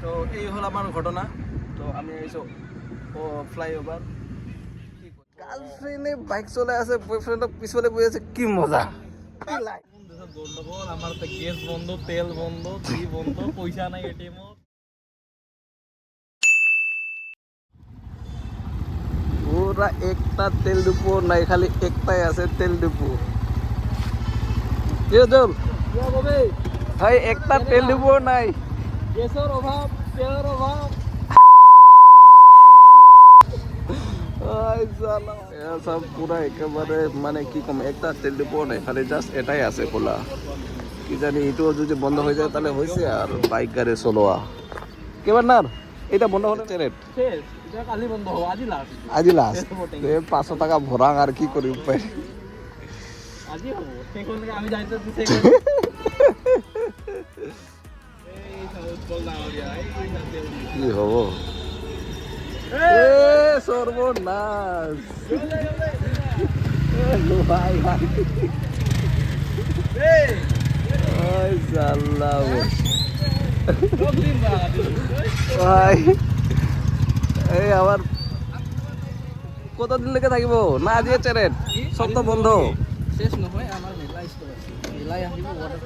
তো এই হল আমার ঘটনা। তো আমি আইছো ফ্লাইওভার। গার্লফ্রেন্ডে বাইক চলে আছে, বয়ফ্রেন্ডের পিছনে বসে আছে, কি মজা। গন্ডগোল আমার তো গ্যাস বন্ধ, তেল বন্ধ, কি বন্ধ, পয়সা নাই এটিএম। পুরা একটা তেল ডিপো নাই, খালি একটাই আছে তেল ডিপো। ভাই একটা তেল ডিপো নাই, গ্যাসের অভাব, তেলের অভাব। সব পুরা একেবারে মানে কি কম, একটা তেল ডিপো নাই, খালি জাস্ট এটাই আছে খোলা। কি জানি এটাও যদি বন্ধ হয়ে যায় তাহলে হয়েছে আর বাইক গাড়ি চলোয়া কেবার না। এটা বন্ধ হলে রেট শেষ, এটা কালি বন্ধ হবে, আজি লাস্ট। আজি লাস্ট 500 টাকা ভরাং আর কি করি উপায়। আজি হবো সেখান থেকে আমি যাইতে কি হব সর্বনাশ। ভাই ভাই ভাই এই আবার কতদিন লেগে থাকিব না দিয়েছে রেট, সব তো বন্ধ। শেষ নহয়, আমার মেলা স্টক আছে, মেলাই আহিব ওয়াটার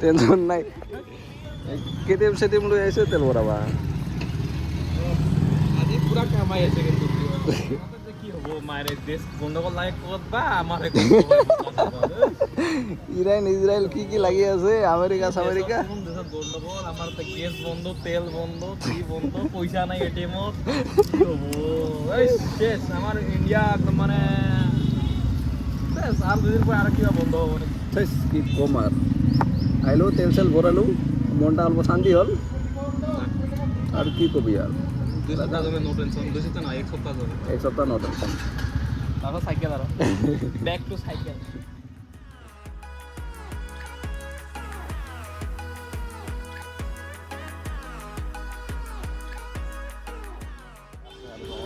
টেনশন নাই, কেটিএম সেটিএম লৈ আহিছে তেল ভৰাবা। আজি পুরা কামাই আছে কিন্তু কি হব মায়ের দেশ গন্ডগোল নাই কত বা আমার ইরান ইসরায়েল কি কি লাগি আছে, আমেরিকা আমেরিকা গন্ডগোল আমার তো গ্যাস বন্ধ, তেল বন্ধ, কি বন্ধ, পয়সা নাই এটিএম। কি হবো এই শেষ আমার ইন্ডিয়া একদম মানে শেষ। আর দুদিন পর আর কিবা বন্ধ হবো নাকি কি কম আর আইলো তেল সেল ভরালো, মনটা অল্প শান্তি হল আর কি কবি আর। 2 সপ্তাহ ধরে নো টেনশন, 2 সপ্তাহ না 1 সপ্তাহ ধরে, 1 সপ্তাহ ন টেনশন। তারপর সাইকেল আর ব্যাক টু সাইকেল।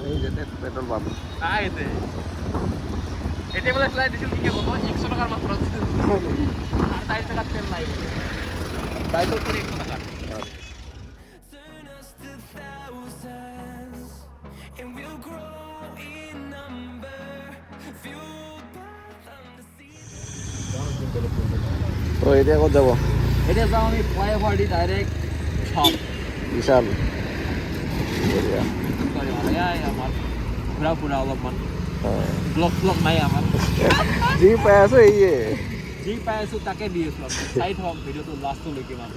এই যে পেট্রোল পাম্প আইতে এটি বলে ফ্লাই দিছিল কি কত 100 টাকার মাত্র আর 40 টাকা তেল নাই বলে তাই তো করে 100 টাকা। তো এতিয়া ক'ত যাব? এতিয়া যাওঁ আমি ফ্লাইওভাৰ দি ডাইৰেক্ট শপ বিশাল। আমাৰ ঘূৰা ফুৰা অলপমান ব্লগ ব্লগ নাই আমাৰ, যি পাই আছো এইয়ে, যি পাই আছো তাকে দি আছো। চাই থম ভিডিঅ'টো লাষ্টলৈকে মানে।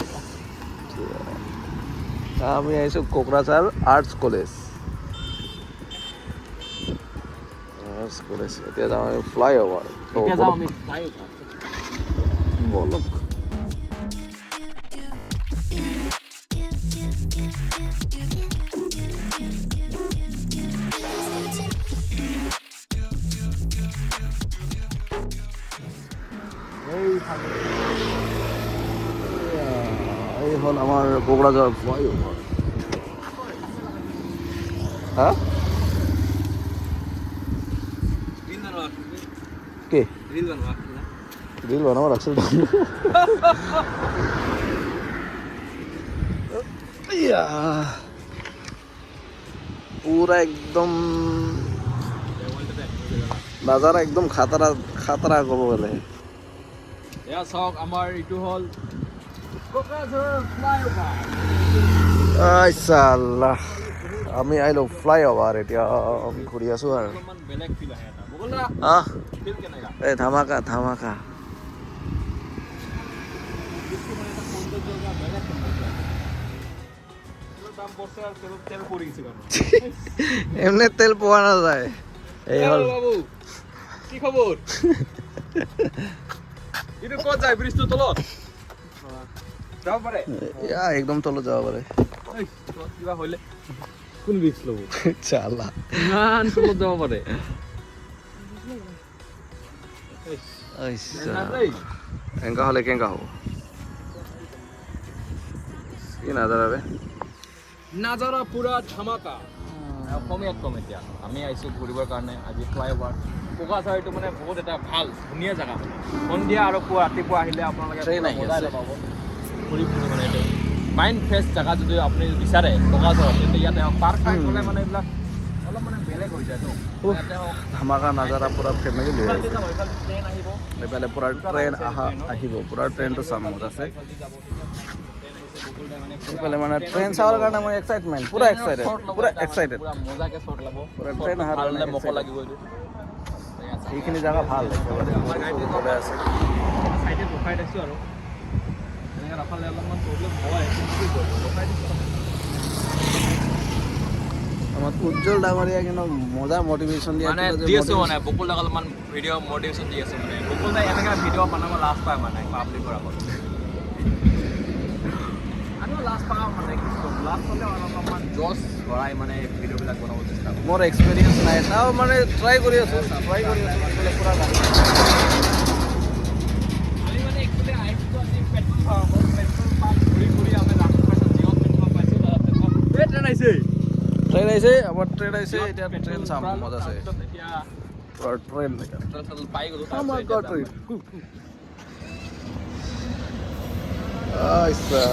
আমি আহিছো কোকৰাঝাৰ আৰ্টছ কলেজ। এতিয়া যাওঁ আমি ফ্লাইঅভাৰ। এতিয়া যাওঁ আমি ফ্লাইওভাৰ। বলক এই হল আমার কোকরাঝার ফ্লাইওভার। হ্যাঁ কে রিল বানাবো রাখছিল পুরা একদম নাজারা একদম খাতরা খাতরা কব বলে। এয়া চাওক আমাৰ এইটো হ'ল কোকৰাঝাৰ ফ্লাইওভাৰ। আল্লাহ আমি আইলো ফ্লাইওভাৰ, এতিয়া আমি ঘূৰি আছো আৰু অলপমান বেলেগ ফিল আহে এটা বগল না ফিল কেনেকা এই ধামাকা ধামাকা। দাম পড়ছে আর তেল পড়ে গেছে এমনি তেল পোৱা নাযায়। এই হল বাবু কি খবৰ? এটা ক'ত যায় ব্ৰিজটো তলত যাব পাৰে? একদম তলত যাব পাৰে। কিবা হলে কোন ব্ৰিজ লব? চালা ইমান তলত যাব পাৰে? এনেকা হলে কেনেকা হব? কি নাজাৰা ৰে নাজাৰা পুৰা ধামাকা। অসমীয়াত কম এতিয়া আমি আহিছোঁ ঘূৰিবৰ কাৰণে আজি ফ্লাইঅভাৰ কোকৰাঝাৰ এইটো মানে বহুত এটা ভাল ধুনীয়া জেগা মানে সন্ধিয়া আৰু ৰাতিপুৱা আহিলে আপোনালোকে ট্ৰেইন আহি মজাই আছে। পাব ঘূৰি ফুৰি মানে এইটো মাইণ্ড ফ্ৰেছ জেগা যদি আপুনি বিচাৰে কোকৰাঝাৰত তেন্তে ইয়াতে হওক পাৰ্ক চাৰ্ক গ'লে মানে এইবিলাক অলপ মানে বেলেগ হৈ যায় ন ইয়াতে হওক ধামাকা নাজাৰা পুৰা ফেমিলি লৈ ইফালেদি আহিছে যাব ইফালে ট্ৰেইন আহিব এইফালে পুৰা ট্ৰেইন আহিব পুৰা ট্ৰেইনটো চাম মজা আছে এইফালে মানে ট্ৰেইন চাবৰ কাৰণে মই এক্সাইটমেণ্ট পুৰা এক্সাইটেড পুৰা এক্সাইটেড পুৰা মজাকে শ্বট ল'ব পুৰা ট্ৰেইন অহাৰ ভাল কাৰণে মকো excited। লাগিব এইটো এইখিনি জেগা ভাল একেবাৰে ওচৰতে আছে চাইডে ৰখাই দিছোঁ আৰু এনেকৈ ৰখালে অলপমান প্ৰব্লেম হয় ৰখাই দিছোঁ আমাৰ উজ্জ্বল ডাঙৰীয়া কিন্তু মজা মটিভেশ্যন দিয়ে মানে দি আছোঁ মানে বকুল দাক অলপমান ভিডিঅ' মটিভেশ্যন দি আছোঁ মানে বকুল দাই এনেকৈ ভিডিঅ' বনাব লাজ পায় মানে পাব্লিকৰ আগত আমিও লাজ পাওঁ মানে কি ক'ম লাজ পালেও অলপমান জছ ভৰাই মানে ভিডিঅ'বিলাক বনাব চেষ্টা কৰোঁ মোৰ এক্সপিৰিয়েঞ্চ নাই তাও মানে ট্ৰাই কৰি আছোঁ পুৰা গান আমি মানে একচুৱেলি আহিছোঁ আজি পেট্ৰল পাম্প ঘূৰি ঘূৰি আমি লাষ্ট পাইছোঁ জিঅ' পেট্ৰল পাম্প পাইছোঁ এই ট্ৰেইন আহিছে ট্ৰেইন আহিছে আমাৰ ট্ৰেইন আহিছে এতিয়া ট্ৰেইন চাম মজা আছে এতিয়া পুৰা ট্ৰেইন পাই গ'লোঁ আমাৰ গাঁৱৰ ট্ৰেইন আচ্ছা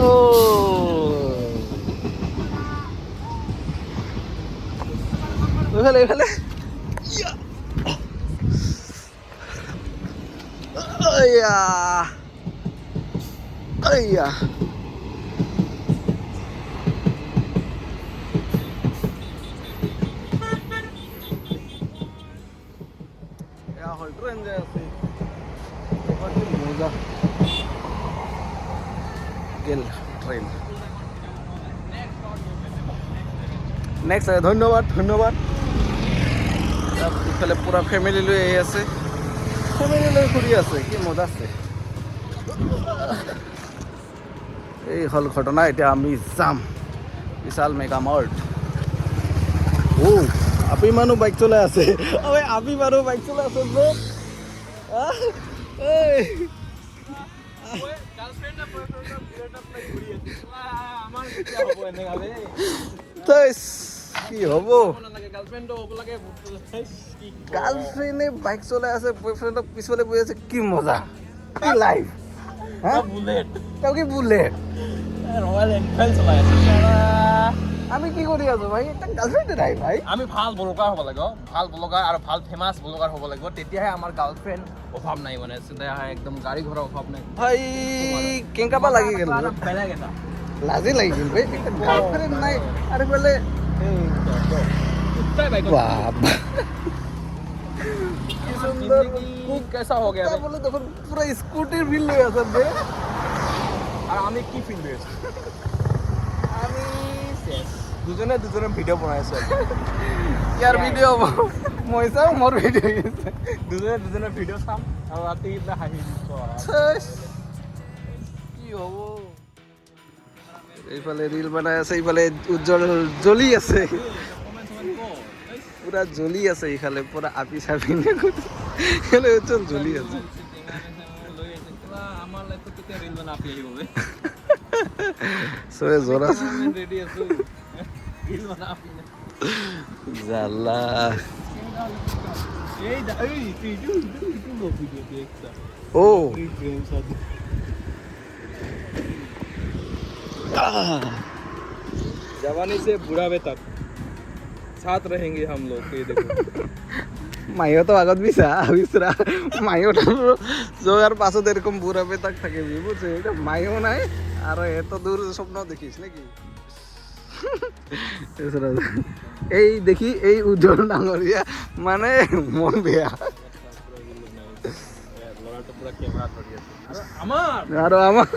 ও এইফালে আইয়া আইয়া হয় ট্রেন যে আছে মজা গেল ট্রেন নেক্সট ধন্যবাদ ইফালে পুরা ফ্যামিলি লৈ আহি আছে ফ্যামিলি লৈ ঘূৰি আছে কি মজা আছে এই হল ঘটনা এতিয়া আমি যাম বিশাল মেগা মাৰ্ট ও আপি মানুহ বাইক চলাই আছে ঐ আপি মানুহ বাইক চলাই আছে যে কি হব গাৰ্লফ্ৰেণ্ডে বাইক চলাই আছে বয়ফ্ৰেণ্ডক পিছফালে বহি আছে কি মজা কি লাইফ তেওঁ কি বুলেট ৰয়েল এনফিল্ড চলাই আছে আমি কি কৰি আছো ভাই এটা গাৰ্লফ্ৰেণ্ডে নাই ভাই আমি ভাল ব্লগাৰ হ'ব লাগিব ভাল ব্লগাৰ আৰু ভাল ফেমাছ ব্লগাৰ হ'ব লাগিব তেতিয়াহে আমাৰ গাৰ্লফ্ৰেণ্ড অভাৱ নাই মানে তেতিয়াহে একদম গাড়ী ঘোঁৰাৰ অভাৱ নাই ভাই কেংকাবা লাগি গেল বেলেগ এটা লাজে লাগি গেল ভাই একটা গার্লফ্রেন্ড নাই আর বলে বাবা কি সুন্দর খুব কেসা हो गया বলে তখন পুরো স্কুটির ফিল লই আছে বে আর আমি কি ফিল হয়েছে আমি শেষ দুজনে ভিডিঅ' বনাইছে ইয়াৰ ভিডিঅ' মই চাওঁ মোৰ ভিডিঅ' দুজনে ভিডিঅ' চাম আৰু ৰাতি এইবিলাক হাঁহি শেষ কি হ'ব এইফালে ৰীল বনাই আছে এইফালে উজ্জ্বল জ্বলি আছে পুরা জ্বলি আছে এইফালে পুরা আপি চাপি এখানে উজ্জ্বল জ্বলি আছে আমাৰ লাইফত কেতিয়া ৰীল বনাই আপি আহিব বে চবে জ্বলা ৰেডি আছো ৰীল বনাই আপি জালা এই ভিডিঅ' দেখছা ও প্রেম সাথে जवानी से बुढ़ावे तक साथ रहेंगे हम लोग ये देखो মাইও আগত বিচৰা মাইও যোৱাৰ পাছত এৰকম বুড়াবে তাক থাকিবি বুঝছে এটা মাইও নাই আৰ এত দূৰ স্বপ্ন দেখিস নাকি এই দেখি এই উজ্জ্বল ডাঙৰীয়া মানে মন বেয়া লড়াটা পুরো ক্যামেরা ধরে আছে আমার আর আমার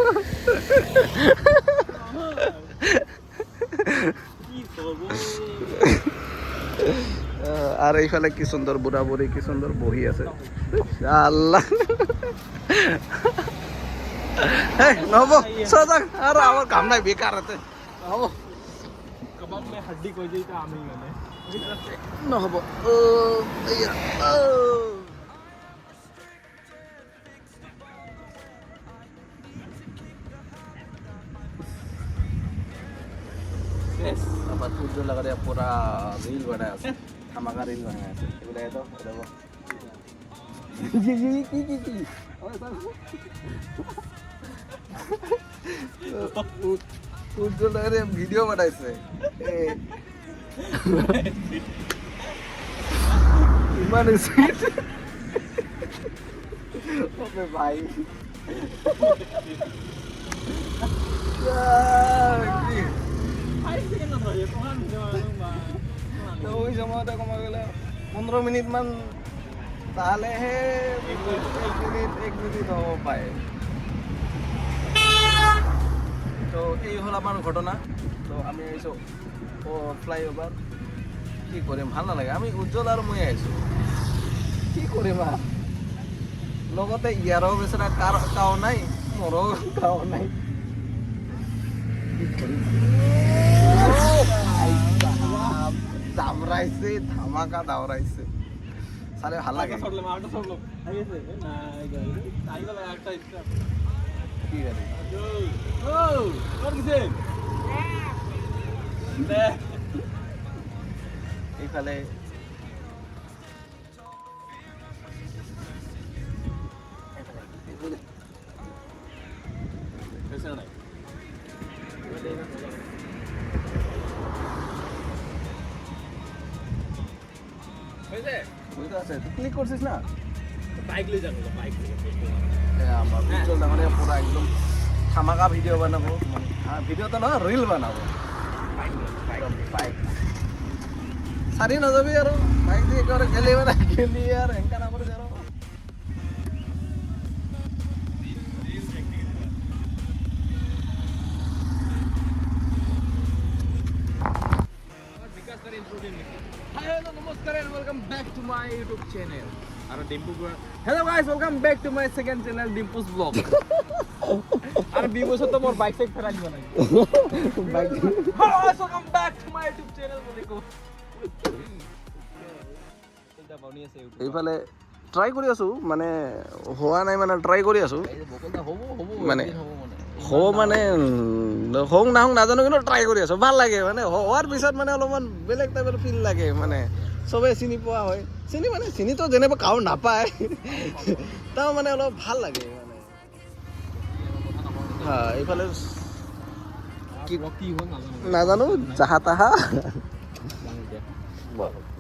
কি করবো আর এইফালে কি সুন্দর বুড়া বুড়ি কি সুন্দর বহি আছে আল্লাহ নহব সজাগ আর আমার কাম নাই বেকার আছে নহব कबाब में हड्डी कोई दी तो आमी मैंने নহব আবার সূর্য লাগালে পুরা রিল বানায় আছে ধামাকা রিল বানায় আছে উজ্জ্বলের ভিডিও বানাইছে ইমান সুইট ওকে ভাই ওই সময়তে কমা গেলে 15 মিনিট মান তাহলেহে 1 মিনিট হ'ব পায় তো এই হল আমার ঘটনা তো আমি আইছো ও ফ্লাইওভার কি কৰিম ভাল নালাগে আমি উজ্জ্বল আৰু মই আইছো কি কৰিম লগতে ইয়াৰো বেচৰা কাও নাই মোৰো কাও নাই দামৰাইছে ধামাকা দামৰাইছে চালে ভাল লাগে কি গাড়ি এইফালে ক্লিক করছিস না বাইক লৈ যাম বাইক আমার উজ্জ্বল ডাঙরে পুরা একদম ধামাকা ভিডিও বানাবো ভিডিও তো না রিল বানাবো বাইক সারি না যাবি আর বাইক দিয়ে করে গেলে মানে গেলি আর এনকা না করে যাবো Hello, namaskar and welcome back to my YouTube channel. Hello guys, welcome back to my second channel Dimpu's Vlog. আর বিবস তো মোর বাইক সাইড ফেরাই দিবা নাই bike Hello guys, welcome back to my YouTube channel বলিকো এটা বনি আছে YouTube এইফালে try কৰি আছো মানে হোৱা নাই মানে ট্ৰাই কৰি আছো এই যে বকলটা হবো মানে হবো মানে হব মানে হং না হং নাজানো কিন্তু ট্রাই কৰি আছো ভাল লাগে মানে হোৱাৰ পিছত মানে অলপমান বেলেগ টাইপৰ ফিল লাগে মানে চবে চিনি পোৱা হয় চিনি মানে চিনিতো যেনেবা কাও নাপায় তাও মানে অলপ ভাল লাগে মানে হ্যাঁ এইফালে কি কি হল নাজানো জাহা তাহা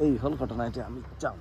এই হল ঘটনা এতিয়া আমি যাম